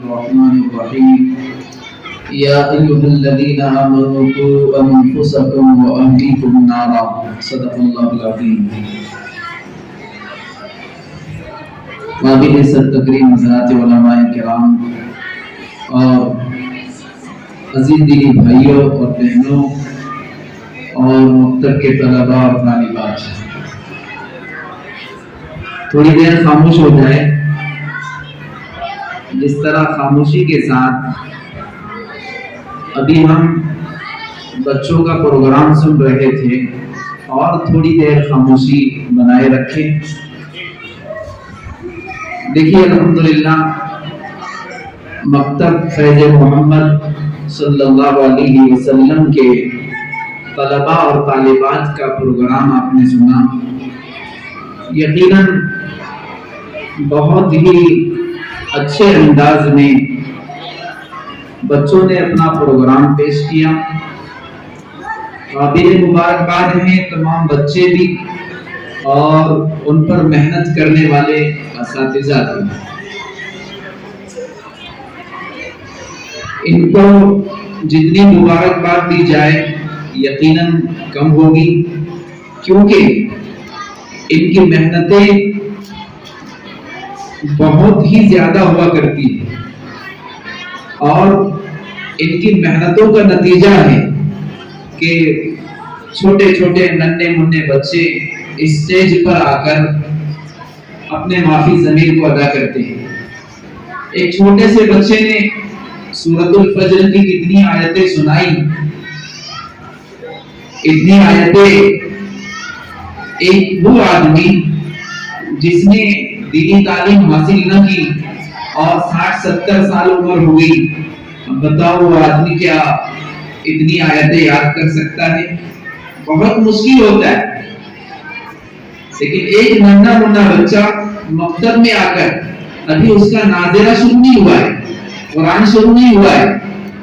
الرحمن الرحيم يا أيها الذين آمنوا قوا أنفسكم وأهليكم نارا صدق الله العظيم. قابل عزت تکریم حضرات علماء کرام اور عزیز دینی بھائیوں اور بہنوں اور مکتب کے طلباء اور طالبات، تھوڑی دیر خاموش ہو جائے. جس طرح خاموشی کے ساتھ ابھی ہم بچوں کا پروگرام سن رہے تھے، اور تھوڑی دیر خاموشی بنائے رکھیں. دیکھیے الحمدللہ مکتب فیض محمد صلی اللہ علیہ وسلم کے طلباء اور طالبات کا پروگرام آپ نے سنا. یقیناً بہت ہی اچھے انداز میں بچوں نے اپنا پروگرام پیش کیا. قابل مبارکباد ہیں تمام بچے بھی اور ان پر محنت کرنے والے اساتذہ بھی. ان کو جتنی مبارکباد دی جائے یقیناً کم ہوگی، کیونکہ ان کی محنتیں بہت ہی زیادہ ہوا کرتی ہیں، اور ان کی محنتوں کا نتیجہ ہے کہ چھوٹے چھوٹے ننھے منھے بچے اسٹیج پر آ کر اپنے مافی ضمیر کو ادا کرتے ہیں. ایک چھوٹے سے بچے نے سورۃ الفجر کی کتنی آیتیں سنائی، اتنی آیتیں ایک وہ آدمی جس نے دینی تعلیم حاصل نہ کی اور 60-70 سال عمر ہوئی، بتاؤ وہ آدمی کیا اتنی آیتیں یاد کر سکتا ہے؟ بہت مشکل ہوتا ہے. لیکن ایک ننھا منھا بچہ مکتب میں آ کر، ابھی اس کا ناظرہ شروع نہیں ہوا ہے، قرآن شروع نہیں ہوا ہے،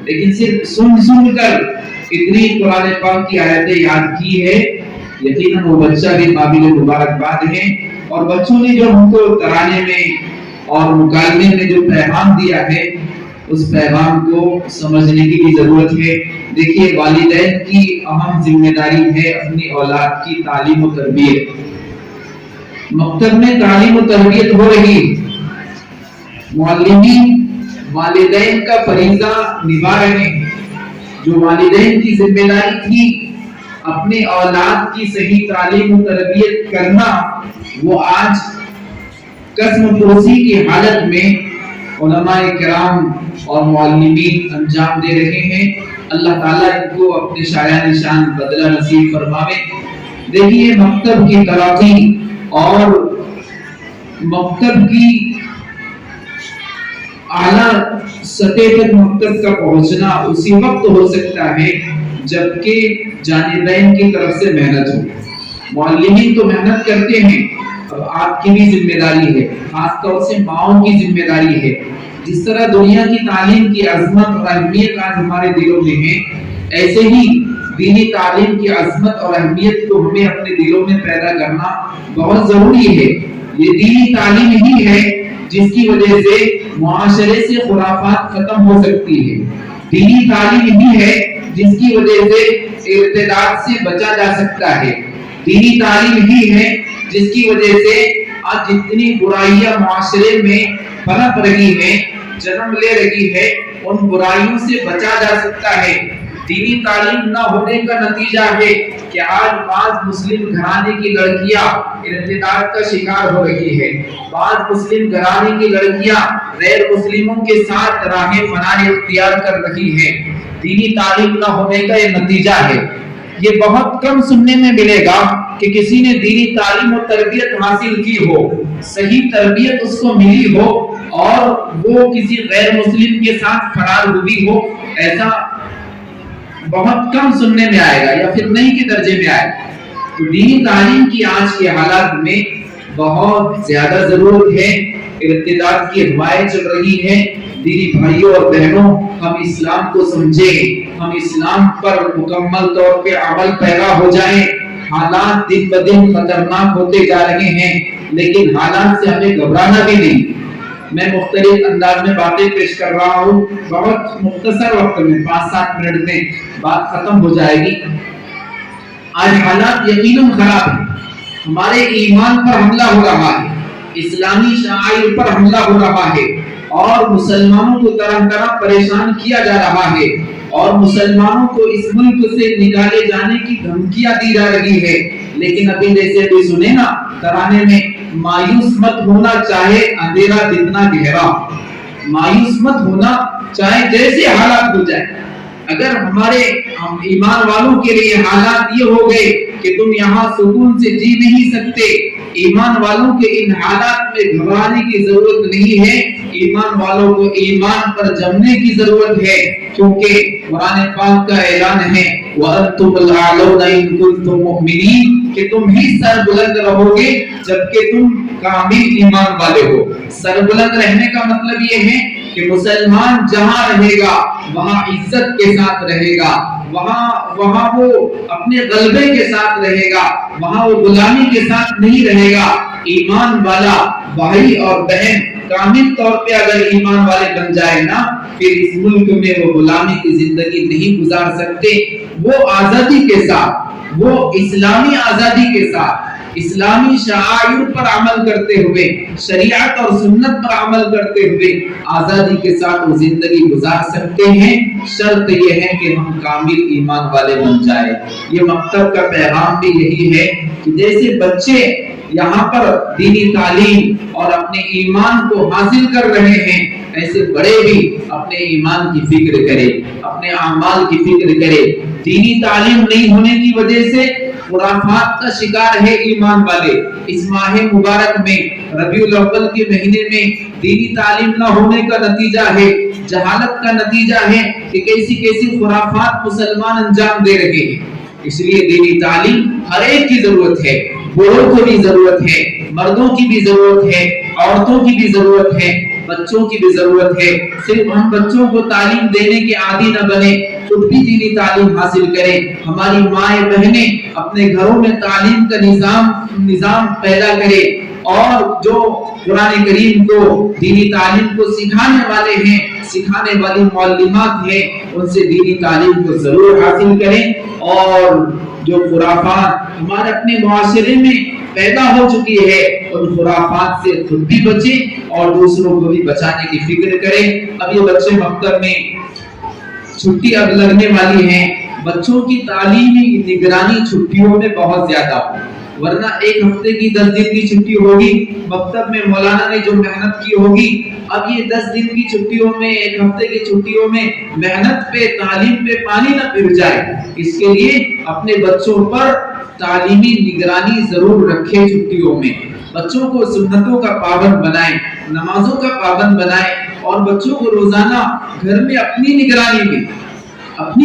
لیکن صرف سن کر اتنی قرآن پاک کی آیتیں یاد کی ہے. یقیناً وہ بچہ بھی قابل مبارکباد ہے. اور بچوں نے جو ہم کو ترانے میں اور مکالمے میں جو پیغام دیا ہے، اس پیغام کو سمجھنے کی بھی ضرورت ہے. دیکھیے والدین کی اہم ذمہ داری ہے اپنی اولاد کی تعلیم و تربیت. مکتب میں تعلیم و تربیت ہو رہی، معلمین والدین کا فریضہ نبھا رہے ہیں. جو والدین کی ذمہ داری تھی اپنے اولاد کی صحیح تعلیم و تربیت کرنا، وہ آج قسم پرسی کی حالت میں علماء کرام اور معلمین انجام دے رہے ہیں. اللہ تعالیٰ ان کو اپنے شایع نشان بدلہ نصیب فرماوے. دیکھیے مکتب کی ترقی اور مکتب کی اعلیٰ سطح تک مکتب کا پہنچنا اسی وقت ہو سکتا ہے جبکہ جانبین کی طرف سے محنت ہو. معلمین تو محنت کرتے ہیں، اب آپ کی بھی ذمہ داری ہے، خاص طور سے ماؤں کی ذمہ داری ہے. جس طرح دنیا کی تعلیم کی عظمت اور اہمیت آج ہمارے دلوں میں ہے، ایسے ہی دینی تعلیم کی عظمت اور اہمیت کو ہمیں اپنے دلوں میں پیدا کرنا بہت ضروری ہے. یہ دینی تعلیم ہی ہے جس کی وجہ سے معاشرے سے خرافات ختم ہو سکتی ہے. دینی تعلیم ہی ہے جس کی وجہ سے ارتداد سے بچا جا سکتا ہے. دینی تعلیم ہی ہے جس کی وجہ سے آج جتنی برائیاں معاشرے میں پنپ رہی ہیں، جنم لے رہی ہے، ان برائیوں سے بچا جا سکتا ہے. دینی تعلیم نہ ہونے کا نتیجہ ہے کہ آج بعض مسلم گھرانے کی لڑکیاں ارتداد کا شکار ہو رہی ہے. بعض مسلم گھرانے کی لڑکیاں غیر مسلموں کے ساتھ راہ فنا اختیار کر رہی ہیں. دینی تعلیم نہ ہونے کا یہ نتیجہ ہے. یہ بہت کم سننے میں ملے گا کہ کسی نے دینی تعلیم و تربیت حاصل کی ہو، صحیح تربیت اس کو ملی ہو اور وہ کسی غیر مسلم کے ساتھ فرار ہوئی ہو. ایسا بہت کم سننے میں آئے گا یا پھر نہیں کے درجے میں آئے گا. تو دینی تعلیم کی آج کے حالات میں بہت زیادہ ضرورت ہے. ارتداد کی ہوائیں چل رہی ہیں. دینی بھائیوں اور بہنوں، ہم اسلام کو سمجھیں، ہم اسلام پر مکمل طور پہ عمل پیرا ہو جائیں. حالات دن بدن خطرناک ہوتے جا رہے ہیں، لیکن حالات سے ہمیں گھبرانا بھی نہیں. میں مختلف انداز میں باتیں پیش کر رہا ہوں، بہت مختصر وقت میں 5-7 منٹ میں بات ختم ہو جائے گی۔ آج حالات یقیناً خراب ہیں، ہمارے ایمان پر حملہ ہو رہا ہے، اسلامی شعائر پر حملہ ہو رہا ہے، اور مسلمانوں کو طرح طرح پریشان کیا جا رہا ہے، اور مسلمانوں کو اس ملک سے نکالے جانے کی دھمکیاں دی جا رہی ہے۔ لیکن ابھی جیسے بھی سنے نا ترانے میں، مایوس مت ہونا چاہے اندھیرا جتنا گہرا، مایوس مت ہونا چاہے جیسے حالات ہو جائے۔ اگر ہمارے ایمان والوں کے لیے حالات یہ ہو گئے کہ تم یہاں سکون سے جی نہیں سکتے، ایمان والوں کے ان حالات میں گھبرانے کی ضرورت نہیں ہے، ایمان والوں کو ایمان پر جمنے کی ضرورت ہے، کیونکہ قرآن پاک کا اعلان ہے وَأَنْتُمُ الْأَعْلَوْنَ إِن كُنتُم مُؤْمِنِينَ، کہ تم ہی سر بلند رہو گے جبکہ تم کامل ایمان والے ہو۔ سر بلند رہنے کا مطلب یہ ہے کہ مسلمان جہاں رہے گا وہاں عزت کے ساتھ رہے گا، وہاں وہ اپنے غلبے کے ساتھ رہے گا، وہاں وہ غلامی کے ساتھ نہیں رہے گا۔ ایمان والا بھائی اور بہن کامل طور پہ اگر ایمان والے بن جائے نا، پھر اس ملک میں وہ غلامی کی زندگی نہیں گزار سکتے، وہ آزادی کے ساتھ، وہ اسلامی آزادی کے ساتھ، اسلامی شعائر پر عمل کرتے ہوئے، شریعت اور سنت پر عمل کرتے ہوئے آزادی کے ساتھ وہ زندگی گزار سکتے ہیں۔ شرط یہ ہے کہ ہم کامل ایمان والے بن جائیں۔ یہ مکتب کا پیغام بھی یہی ہے کہ جیسے بچے یہاں پر دینی تعلیم اور اپنے ایمان کو حاصل کر رہے ہیں، ایسے بڑے بھی اپنے ایمان کی فکر کرے، اپنے اعمال کی فکر کرے۔ دینی تعلیم نہیں ہونے کی وجہ سے خرافات کا شکار ہے ایمان والے۔ اس ماہ مبارک میں، ربیع الاول کے مہینے میں دینی تعلیم نہ ہونے کا نتیجہ ہے، جہالت کا نتیجہ ہے کہ کیسی کیسی خرافات مسلمان انجام دے رہے ہیں۔ اس لیے دینی تعلیم ہر ایک کی ضرورت ہے، بوڑھوں کو بھی ضرورت ہے، مردوں کی بھی ضرورت ہے، عورتوں کی بھی ضرورت ہے، بچوں کی بھی ضرورت ہے۔ صرف ہم بچوں کو تعلیم دینے کے عادی نہ بنے، خود بھی دینی تعلیم حاصل کریں۔ ہماری مائیں بہنیں اپنے گھروں میں تعلیم کا نظام پیدا کریں، اور جو قرآن کریم کو، دینی تعلیم کو سکھانے والے ہیں، سکھانے والی معلمات ہیں، ان سے دینی تعلیم کو ضرور حاصل کریں۔ اور جو خرافات ہمارے اپنے معاشرے میں پیدا ہو چکی ہے، ان خرافات سے خود بھی بچیں اور دوسروں کو بھی بچانے کی فکر کریں۔ اب یہ بچے مکتب میں چھٹی اب لگنے والی ہیں، بچوں کی تعلیمی نگرانی چھٹیوں میں بہت زیادہ ہو، ورنہ ایک ہفتے کی 10 دن کی چھٹی ہوگی، مکتب میں مولانا نے جو محنت کی ہوگی، اب یہ 10 دن کی چھٹیوں میں، ایک ہفتے کی چھٹیوں میں محنت پہ، تعلیم پہ پانی نہ پھر جائے۔ اس کے لیے اپنے بچوں پر تعلیمی نگرانی ضرور رکھیں۔ چھٹیوں میں بچوں کو سنتوں کا پابند بنائیں، نمازوں کا پابند بنائیں، اور بچوں کو روزانہ گھر میں اپنی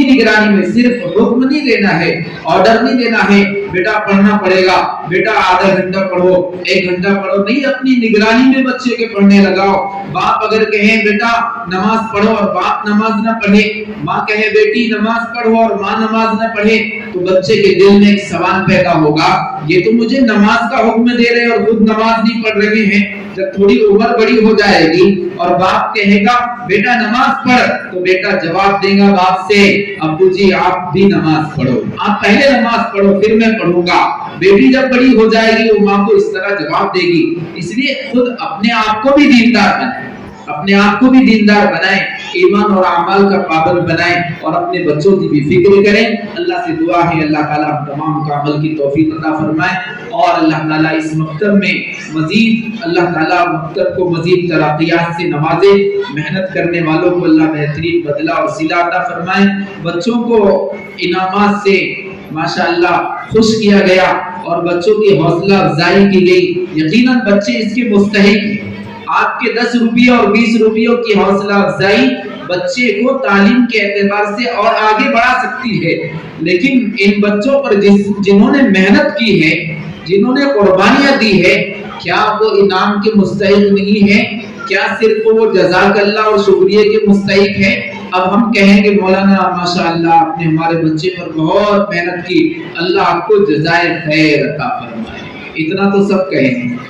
نگرانی میں صرف حکم نہیں دینا ہے، آرڈر نہیں دینا ہے بیٹا پڑھنا پڑے گا، بیٹا آدھا گھنٹہ پڑھو، 1 گھنٹہ پڑھو، نہیں، اپنی نگرانی میں بچے کے پڑھنے لگاؤ۔ باپ اگر کہیں بیٹا نماز پڑھو اور باپ نماز نہ پڑھے، ماں کہے بیٹی نماز پڑھو اور ماں نماز نہ پڑھے، تو بچے کے دل میں ایک سوال پیدا ہوگا، یہ تو مجھے نماز کا حکم دے رہے اور خود نماز نہیں پڑھ رہے ہیں۔ جب تھوڑی عمر بڑی ہو جائے گی اور باپ کہے گا بیٹا نماز پڑھ، تو بیٹا جواب دے گا باپ سے، ابو جی آپ بھی نماز پڑھو، آپ پہلے نماز پڑھو پھر میں پڑھوں گا۔ بیٹی جب بڑی ہو جائے گی وہ ماں کو اس طرح جواب دے گی۔ اس لیے خود اپنے آپ کو بھی دیندار بنائیں، اپنے آپ کو بھی دیندار بنائیں، ایمان اور اعمال کا پابند بنائیں، اور اپنے بچوں کی بھی فکر کریں۔ اللہ سے دعا ہے اللہ تعالیٰ ہم تمام کو عمل کی توفیق عطا فرمائے، اور اللہ تعالیٰ اس مکتب میں مزید، اللہ تعالیٰ مکتب کو مزید ترقیات سے نوازے، محنت کرنے والوں کو اللہ بہترین بدلہ اور صلہ عطا فرمائے۔ بچوں کو انعامات سے ماشاءاللہ خوش کیا گیا اور بچوں کی حوصلہ افزائی کی گئی، یقیناً بچے اس کے مستحق ہیں۔ آپ کے 10 روپیہ اور 20 روپیوں کی حوصلہ افزائی بچے کو تعلیم کے اعتبار سے اور آگے بڑھا سکتی ہے، لیکن ان بچوں پر جنہوں نے محنت کی ہے، جنہوں نے قربانیاں دی ہے، کیا وہ انعام کے مستحق نہیں ہے؟ کیا صرف وہ جزاک اللہ اور شکریہ کے مستحق ہے؟ اب ہم کہیں گے مولانا ماشاءاللہ آپ نے ہمارے بچے پر بہت محنت کی، اللہ آپ کو جزائے خیر عطا فرمائے، اتنا تو سب کہیں گے،